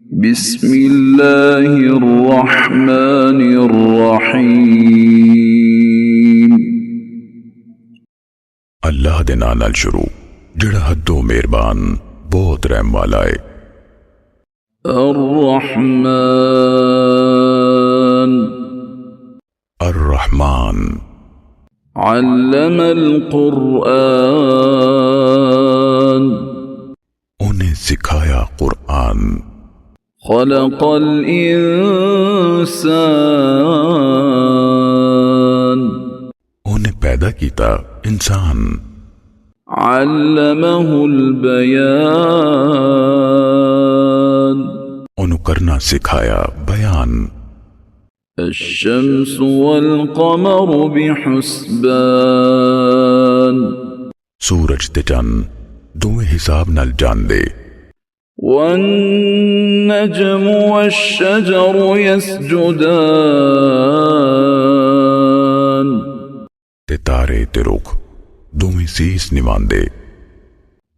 बिस्मिल्लाहिर्रहमानिर्रहीम। अल्लाह दे नाम नाल शुरू जिहड़ा हदों मेहरबान बहुत रहम वाला है। अर्रहमान अर्रहमान अल्लमल कुरआन उन्हें सिखाया कुरआन। खलक़ल इंसान उन्हें पैदा कीता इंसान। अल्लमहुल बयान उन्हें करना सिखाया बयान। अश्शम्सु वल क़मरु बिहुस्बान सूरज ते चंद दोवें हिसाब नाल जांदे। वन्नजमु वश्शजरु यसजुदान ते तारे ते रुख दोवें सीस निवांदे।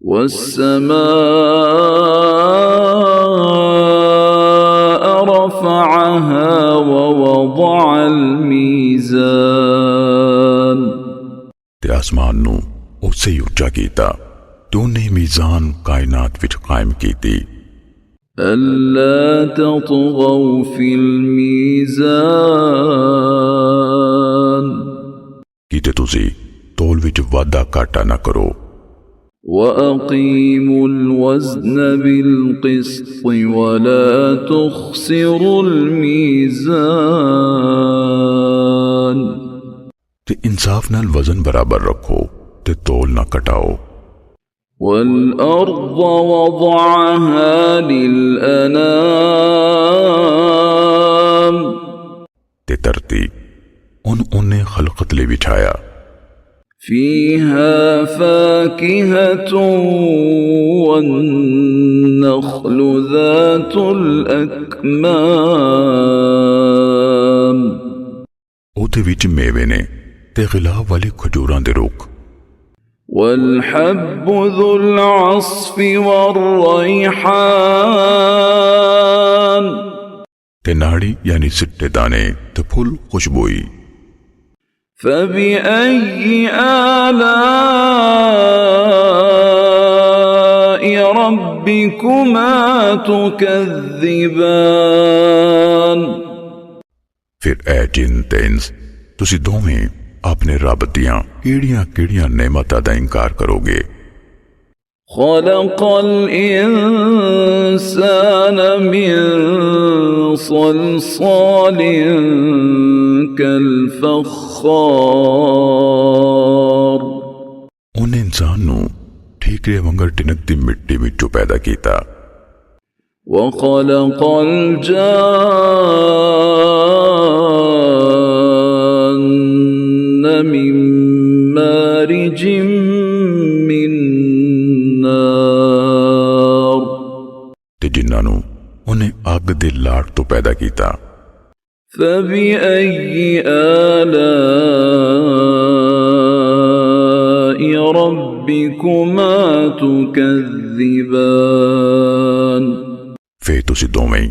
वस्समाअ रफ़अहा ववदअल मीज़ान ते आसमान नू उससे ऊंचा कीता ते उन्हें मीज़ान कायनात विच कायम कीती। अल्ला ततगौ फिल मीज़ान कीते तुसी तोल विच वादा काटा ना करो। वअक़ीमुल वज़्न बिल क़िस्त वला तुख़सिरुल मीज़ान ते इंसाफ नाल वज़न बराबर रखो ते तोल ना कटाओ। वल अर्ज़ वज़अहा लिल अनाम ते धरती उन्हें खलकत ले बिछाया। फ़ीहा फ़ाकिहतुन वन्नख़्लु ज़ातुल अकमाम उते विच मेवे ने ते गिलाब वाली खजूरां दे रुख। वल्हब्बु ज़ुल अस्फ़ि वर्रैहान ते नाड़ी यानी सिट्टे दाने ते फूल खुशबोई। फ़बिअय्यि आलाइ रब्बिकुमा तुकज़्ज़िबान फिर ऐ जिन ते इंस तुसी दोवें अपने रब दियां केड़ियां नेमतां दा इनकार करोगे। खलक़ल इंसान मिन सलसालिन कल फ़ख़्ख़ार उन्हें इंसान नू ठीकरे वंगर टिनकदी मिट्टी विचों पैदा कीता। वख़लक़ल जान्न मिन मारिजिम मिन नार ते जिन्नां नू उन्हें अग दे लाट तो पैदा कीता। फ़बिअय्यि आलाइ रब्बिकुमा तुकज़्ज़िबान फिर तुसी दोवें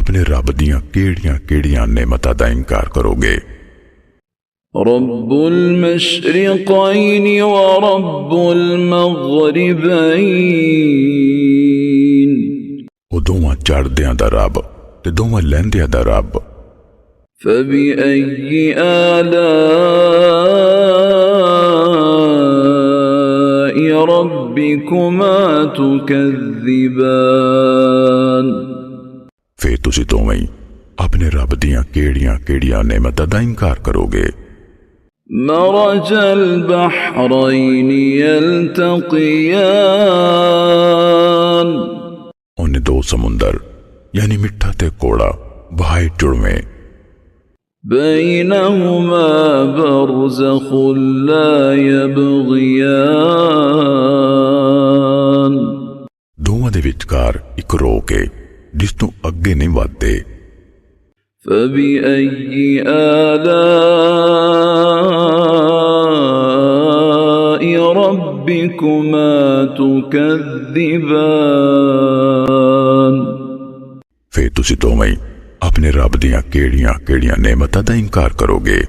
अपने रब दियां केड़ियां नेमतां दा इनकार करोगे। रब्बुल मशरिक़ैनि व रब्बुल मग़रिबैन ओ दोवां चढ़दियां दा रब ते दोवां लैंदियां दा रब। फ़बिअय्यि आलाइ रब्बिकुमा तुकज़्ज़िबान फिर तुसी दोवें अपने रब दियां केड़ियां नेमतां दा इनकार करोगे। मरजल बहरैनि यल्तक़ियान उन्हें दो समुंदर यानी मिठा ते कोड़ा बहाए जुड़वें। बैनहुमा बरज़ख़ुन ला यबग़ियान दोवां दे विचकार इक रोक है जिस तों अगे नहीं वधदे। फ़बिअय्यि आलाइ रब्बिकुमा तुकज़्ज़िबान फिर तुसी दोवें अपने रब दियां केड़ियां केड़ियां नेमतां दा इनकार करोगे।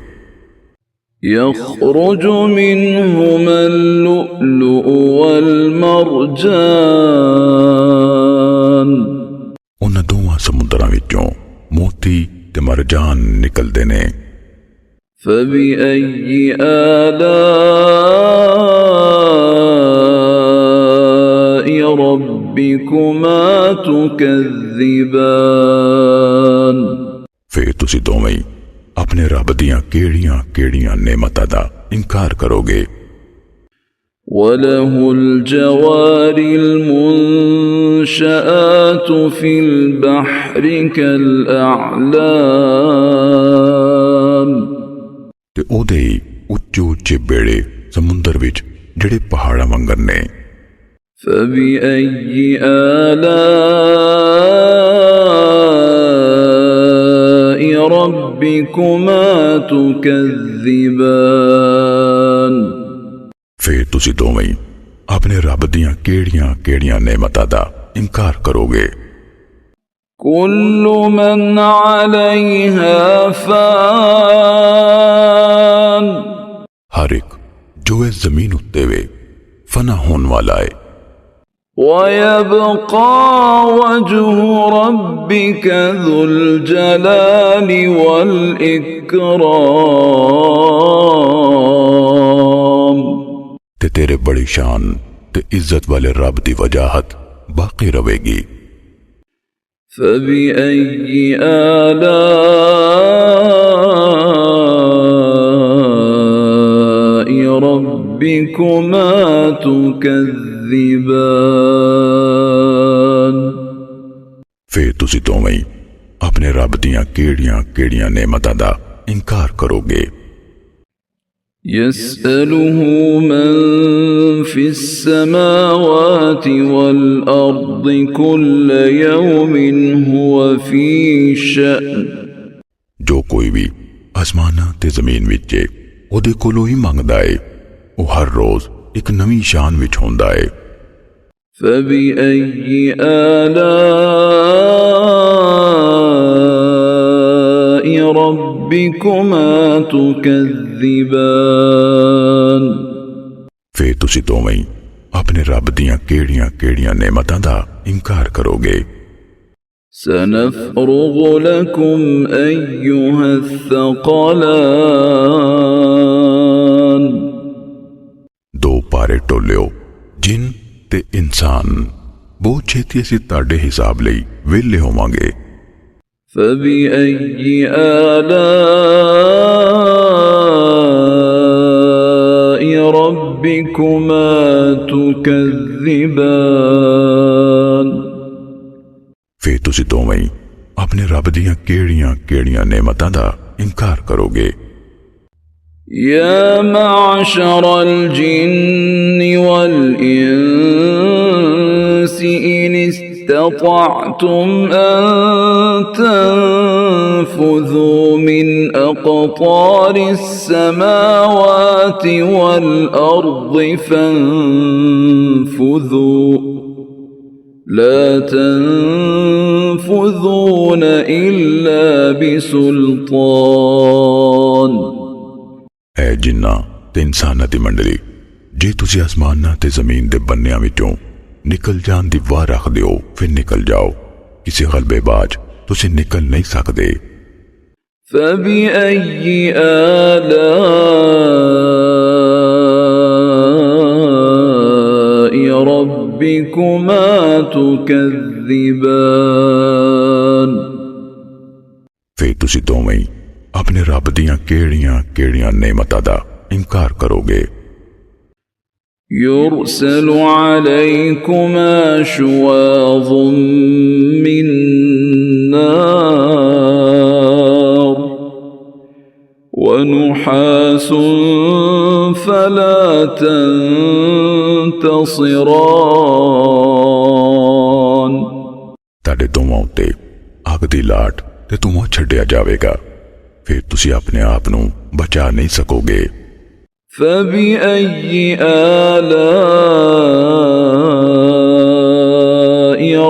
يخرج منهما اللؤلؤ والمرجان उन्हां दोवां समुद्रां विचों मोती ते मरजान निकलदे ने। فبأي آلاء ربكما تكذبان फिर तुसी दोवें अपने रब दियां केड़ियां केड़ियां नेमतां दा इनकार करोगे। وله الجوار المنشآت في البحر كالأعلام ते ओदे उच्चे उच्चे बेड़े समुंदर विच जेड़े पहाड़ां वांगर ने। فبأي آلاء ربكما تكذبان फिर तुसी दोवें अपने रब दियां केड़ियां केड़ियां नेमतां दा इनकार करोगे। كل من عليها فان हर एक जो इस जमीन उत्ते वे फना होने वाला है। ويبقى وجه ربك ذو الجلال والإكرام ते तेरे बड़ी शान ते इज्जत वाले रब दी वजाहत बाकी रहेगी। فبأي آلاء ربكما تكذبان फिर तुसी दोवें अपने रब दियां केड़ियां केड़ियां नेमतां दा इनकार करोगे। يسأله من في السماوات والأرض كل يوم هو في شأن जो कोई भी आसमाना ते जमीन विच है ओदे कोलों ही मंगदा है। वो हर रोज एक नवी शान विच होंदा है। فبأي آلاء ربكما تكذبان फिर तुसी दोवें अपने रब दियां केड़ियां केड़ियां नेमतां दा इनकार करोगे। سنفرغ لكم أيها الثقلان दो पारे टोलियो जिन ते इंसान बहुत छेती असी ताड़े हिसाब लई वेले होवांगे। فبأي آلاء ربكما تكذبان फिर तुसी दोवें अपने रब दियां केड़ियां केड़ियां नेमतां दा इनकार करोगे। يا معشر الجن والإنس إن استطعتم أن تنفذوا من أقطار السماوات والأرض فانفذوا لا تنفذون إلا بسلطان ऐ जिन्ना ते इंसाना दी मंडली जे तुसी आसमाना ते जमीन दे बन्नियां विचों निकल जान दी वाह रख दिओ फिर निकल जाओ। किसी गलबेबाज तुसी निकल नहीं सकदे। فبأي آلاء ربكما تكذبان फिर तुसी दोवें अपने रब दियां केड़ियां केड़ियां नेमतां दा इनकार करोगे। يرسل عليكما شواظ من نار ونحاس فلا تنتصران ताड़े दोवां उत्ते अग दी लाट ते धुआं छड्डिया जावेगा। फिर तुसी अपने आप नूं बचा नहीं सकोगे। فبأي آلاء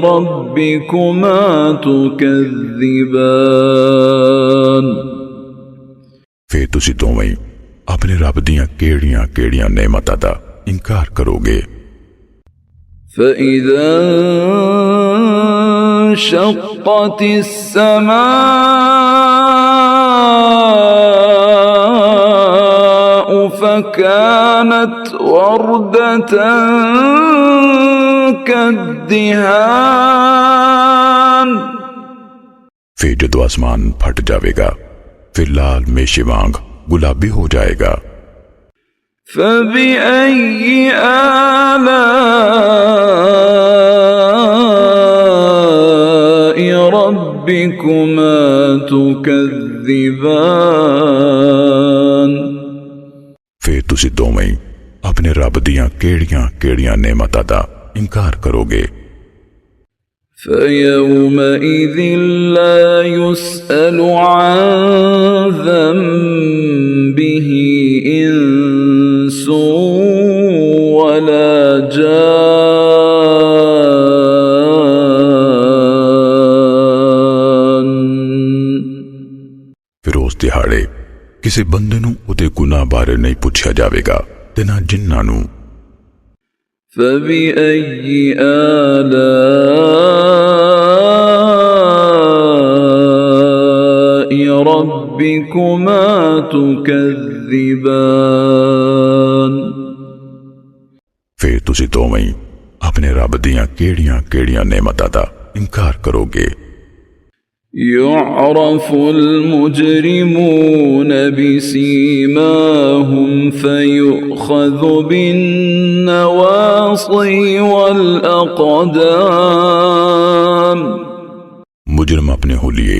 ربكما تكذبان फिर तुसी दोवें अपने रब दियां केड़ियां केड़ियां नेमतां दा इनकार करोगे। فإذا انشقت السماء فكانت وردة كالدهان फिर जदों आसमान फट जाएगा फिर लाल मेशे वांग गुलाबी हो जाएगा। فبأي آلاء ربكما تكذبان फिर तुसी दोवें अपने रब दियां केड़ियां केड़ियां नेमतां दा इनकार करोगे। فيومئذ لا يسأل عن ذنبه إنس ولا جان फिर उस दिहाड़े किसी बंदे नूं उहदे गुनाह बारे नहीं पूछा जाएगा ते ना जिन्नां नूं। فبأي آلاء ربكما تكذبان फिर तुसी दोवें अपने रब दियां केड़ियां केड़ियां नेमतां दा इनकार करोगे। يعرف المجرمون بسيماهم فيؤخذ بالنواصي والأقدام मुजरम अपने हुलिये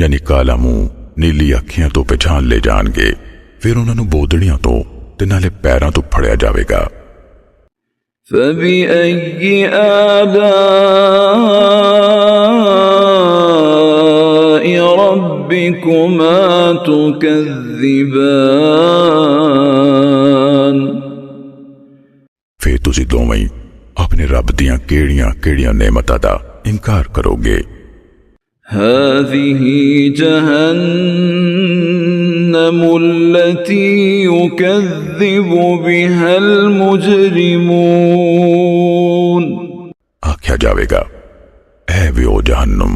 यानी काला मुंह नीली अखियां तो पहचान ले जाणगे फिर उन्होंने बोदड़ियां तो ते नाले पैरां तो फड़िया जाएगा। فبأي آلاء ربكما تكذبان फिर तुसी दोवें अपने रब दियां केड़ियां केड़ियां नेमतां दा इनकार करोगे। هذه جهنم التي يكذب بها المجرمون आख्या जाएगा ऐ वे ओ जहन्नुम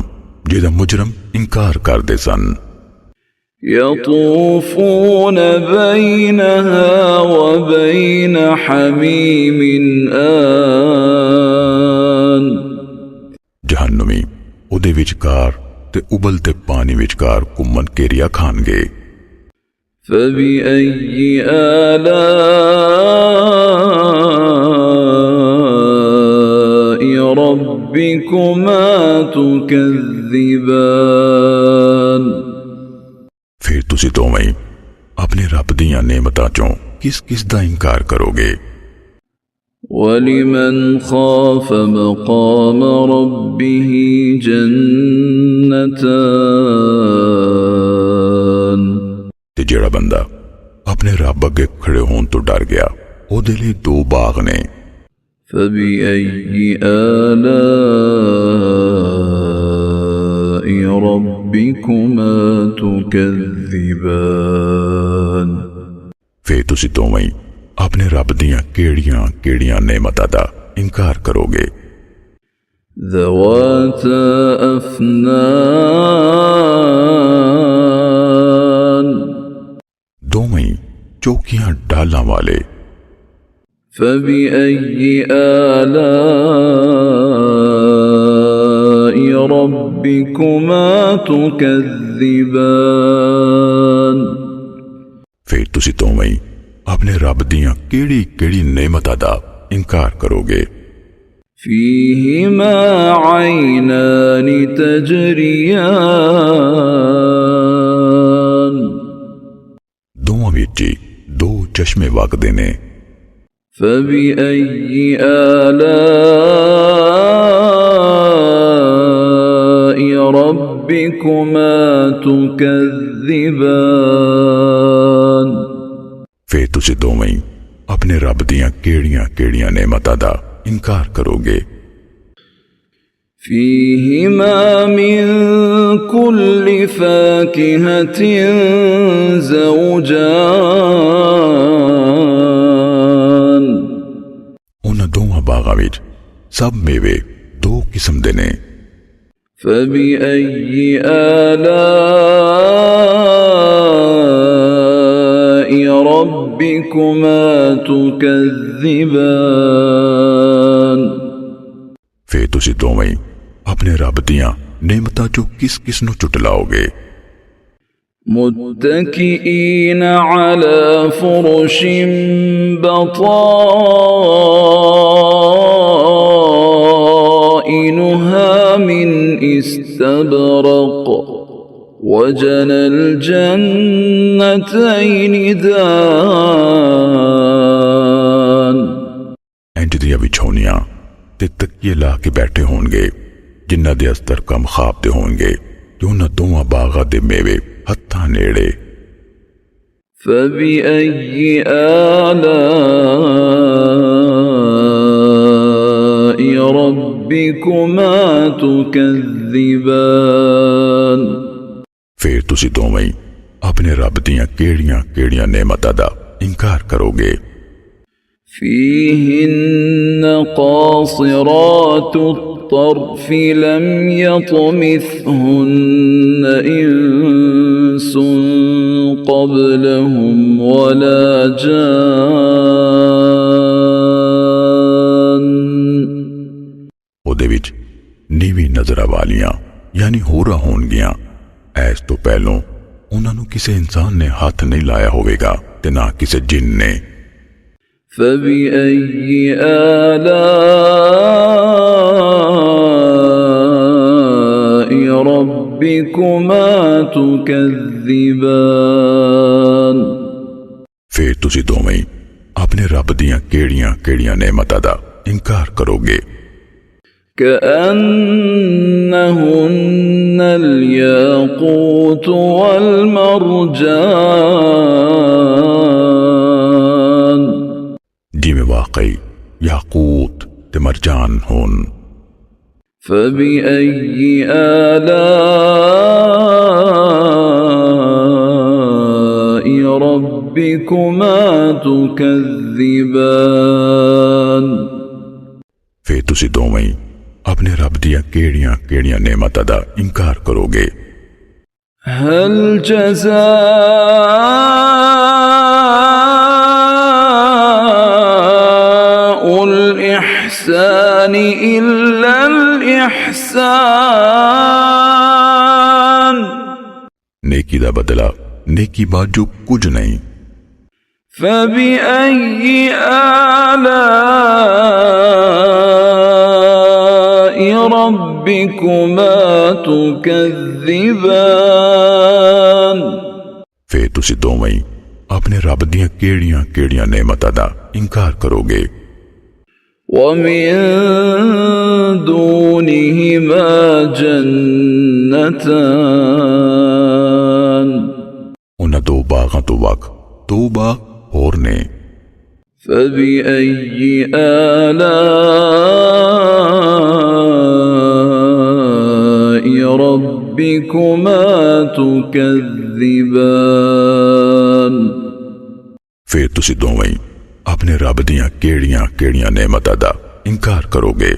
जिहदा मुजरम इनकार करदे सन। يطوفون بينها وبين حميم آن जहन्नुमी उहदे विचकार ते उबलते पानी विचकार घुम्मन घेरिया खानगे। فبأي آلاء ربكما تكذبان फिर तुसी दोवें अपने रब दियां नेमतां चों किस किस दा इनकार करोगे। ولمن خاف مقام ربه جنتان ते जेड़ा बंदा अपने रब अगे खड़े होने तो डर गया ओदे लिए दो बाग ने। فبأي آلاء ربكما تكذبان फिर तुसी दोवें अपने रब दियां केड़ियां केड़ियां नेमतां दा इनकार करोगे। ذواتا أفنان दोवें चौकियां डालां वाले। فبأي آلاء ربكما تكذبان फिर तुसी दोवें अपने रब दियां केड़ी केड़ी नेमतां दा इनकार करोगे। فيهما عينان تجريان दोवां विच दो चश्मे वगदे ने। فبأي آلاء ربكما تكذبان फिर तुसी दोवें अपने रब दियां केड़ियां केड़ियां नेमतां दा इनकार करोगे। فيهما من كل فاكهة زوجان ਉਹਨਾਂ ਦੋਵਾਂ ਬਾਗਾਂ ਵਿੱਚ ਸਭ ਮੇਵੇ ਦੋ ਕਿਸਮ ਦੇ ਨੇ। فبأي آلاء ربكما تكذبان ਫੇਰ ਤੁਸੀਂ ਦੋਵੇਂ ਆਪਣੇ ਰੱਬ ਦੀਆਂ ਨੇਮਤਾਂ ਚੋਂ ਕਿਸ ਕਿਸ ਨੂੰ ਝੁਟਲਾਓਗੇ। متكئين على فرش بطائنها من استبرق وجنى الجنتين دان ਇੰਜ ਦੀਆਂ ਵਿਛੌਨੀਆਂ ਤੇ ਤਕੀਏ ਲਾ ਕੇ ਬੈਠੇ ਹੋਣਗੇ ਜਿਨ੍ਹਾਂ ਦੇ ਅਸਤਰ ਕਮ ਖਾਬ ਦੇ ਹੋਣਗੇ ਤੇ ਉਹਨਾਂ ਦੋਵਾਂ ਬਾਗਾਂ ਦੇ ਮੇਵੇ ਹੱਥਾਂ ਨੇੜੇ। فبأي آلاء ربكما تكذبان ਫੇਰ ਤੁਸੀਂ ਦੋਵੇਂ ਆਪਣੇ ਰੱਬ ਦੀਆਂ ਕਿਹੜੀਆਂ ਕਿਹੜੀਆਂ ਨੇਮਤਾਂ ਦਾ ਇਨਕਾਰ ਕਰੋਗੇ। فيهن قاصرات الطرف لم يطمثهن إنس قبلهم ولا جان ਉਹਦੇ ਵਿੱਚ ਨੀਵੀਂ ਨਜ਼ਰਾਂ ਵਾਲੀਆਂ ਯਾਨੀ ਹੋਰਾਂ ਹੋਣਗੀਆਂ। ਐਸ ਤੋਂ ਪਹਿਲੋਂ ਉਹਨਾਂ ਨੂੰ ਕਿਸੇ ਇਨਸਾਨ ਨੇ ਹੱਥ ਨਹੀਂ ਲਾਇਆ ਹੋਵੇਗਾ ਤੇ ਨਾ ਕਿਸੇ ਜਿੰਨ ਨੇ। فبأي آلاء ربكما تكذبان ਫੇਰ ਤੁਸੀਂ ਦੋਵੇਂ ਆਪਣੇ ਰੱਬ ਦੀਆਂ ਕਿਹੜੀਆਂ ਕਿਹੜੀਆਂ ਨੇਮਤਾਂ ਦਾ ਇਨਕਾਰ ਕਰੋਗੇ। كأنهن الياقوت والمرجان ਜਿਵੇਂ ਵਾਕਈ ਯਾਕੂਤ ਤੇ ਮਰਜਾਨ ਹੋਣ। فبأي آلاء ربكما تكذبان ਫੇਰ ਤੁਸੀਂ ਦੋਵੇਂ ਆਪਣੇ ਰੱਬ ਦੀਆਂ ਕਿਹੜੀਆਂ ਕਿਹੜੀਆਂ ਨੇਮਤਾਂ ਦਾ ਇਨਕਾਰ ਕਰੋਗੇ। هل جزاء الإحسان إلا الإحسان ਨੇਕੀ ਦਾ ਬਦਲਾ ਨੇਕੀ ਬਾਝੋਂ ਕੁਝ ਨਹੀਂ। فبأي آلاء ربكما تكذبان ਫੇਰ ਤੁਸੀਂ ਦੋਵੇਂ ਆਪਣੇ ਰੱਬ ਦੀਆਂ ਕਿਹੜੀਆਂ ਕਿਹੜੀਆਂ ਨੇਮਤਾਂ ਦਾ ਇਨਕਾਰ ਕਰੋਗੇ। ومن دونهما جنتان ਉਹਨਾਂ ਦੋ ਬਾਗਾਂ ਤੋਂ ਵੱਖ ਦੋ ਬਾਗ ਹੋਰ ਨੇ। فبأي آلاء ربكما تكذبان ਫੇਰ ਤੁਸੀਂ ਦੋਵੇਂ ਆਪਣੇ ਰੱਬ ਦੀਆਂ ਕਿਹੜੀਆਂ ਕਿਹੜੀਆਂ ਨੇਮਤਾਂ ਦਾ ਇਨਕਾਰ ਕਰੋਗੇ।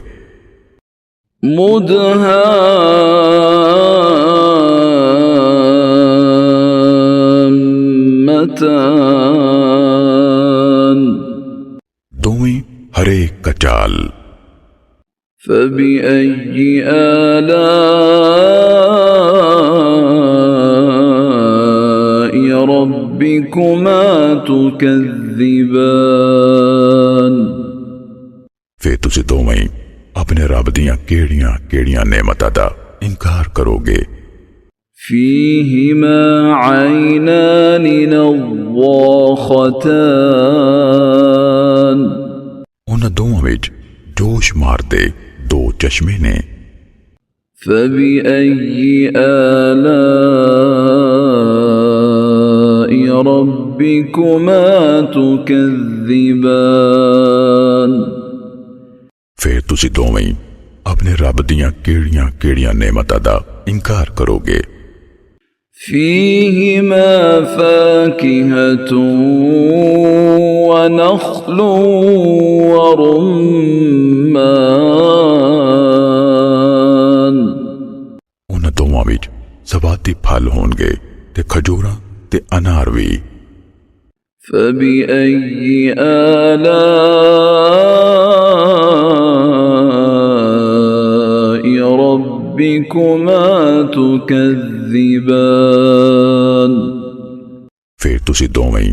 مدهامتان ਦੋਵੇਂ ਹਰੇਕ ਕਚਾਲ। فبأي آلاء ربكما تكذبان ਫੇਰ ਤੁਸੀਂ ਦੋਵੇਂ ਆਪਣੇ ਰੱਬ ਦੀਆਂ ਕਿਹੜੀਆਂ ਕਿਹੜੀਆਂ ਨੇਮਤਾਂ ਦਾ ਇਨਕਾਰ ਕਰੋਗੇ। فيهما عينان نضاختان ਉਹਨਾਂ ਦੋਵਾਂ ਵਿੱਚ ਜੋਸ਼ ਮਾਰਦੇ ਦੋ ਚਸ਼ਮੇ ਨੇ। فبأي آلاء ربكما تكذبان ਫੇਰ ਤੁਸੀਂ ਦੋਵੇਂ अपने रब दियां केड़ियां केड़ियां नेमतां दा इनकार करोगे। فيهما فاكهة ونخل ورمان उन्हां दोवां विच सवाती फल होणगे ते खजूरां ते अनार भी। فبأي آلاء ربكما تكذبان फिर तुसी दोवें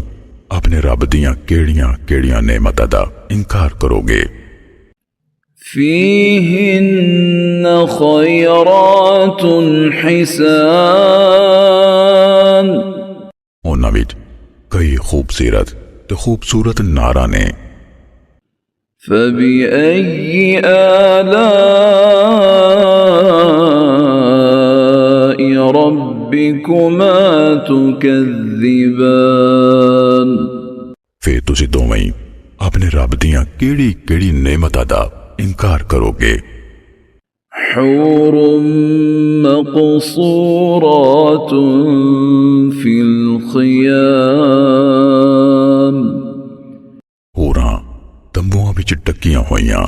अपने रब दियां केड़ियां केड़ियां नेमतां दा इनकार करोगे। فيهن خيرات حسان उन्हां विच कई खूबसूरत ते खूबसूरत नारा ने। فبأي آلاء ربكما تكذبان फिर तुसी दोवें अपने रब दियां केड़ी केड़ी नेमतां दा इनकार करोगे। حور مقصورات في الخيام होरां तंबुआं विच टकियां होइयां।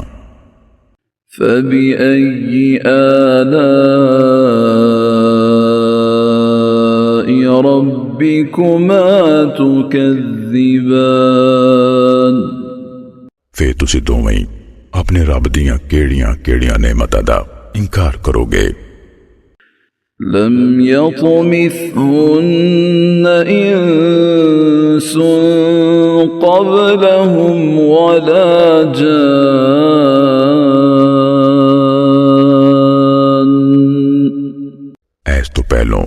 فبأي آلاء ربكما تكذبان फिर तुसी दोवें अपने रब दियां केड़ियां केड़ियां नेमतां दा इनकार करोगे। لم يطمثهن إنس قبلهم ولا جان ऐस तो पहलों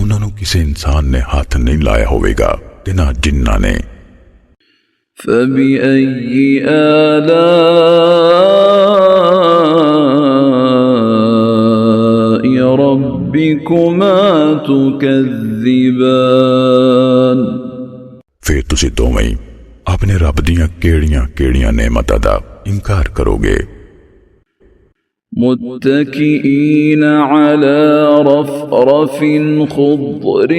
उन्हां नूं किसी इंसान ने हाथ नहीं लाया होवेगा ते ना जिन्ना ने। فبأي آلاء ربكما تكذبان फिर तुसी दोवें अपने रब दियां केड़ियां केड़ियां नेमतां दा इनकार करोगे। متكئين على رفرف خضر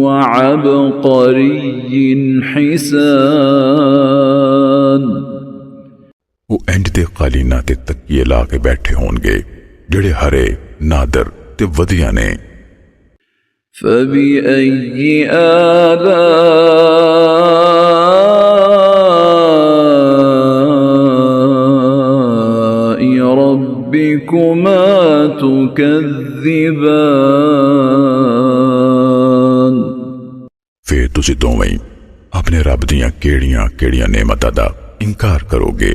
وعبقري حسان वो इंज दे कालीना ते तकिए ला के बैठे होणगे जेड़े हरे नादर ते वधिया ने। فبأي آلاء ربكما تكذبان फिर तुसी दोवें अपने रब दियां केड़ियां केड़ियां नेमतां दा इनकार करोगे।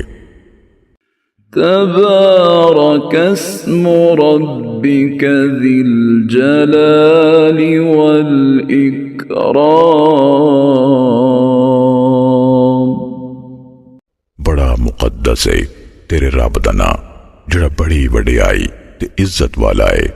تبارك اسم ربك ذي الجلال والإكرام बड़ा मुकद्दस है तेरे रब दा नां जेड़ा बड़ी वडियाई ते इज्जत वाला है।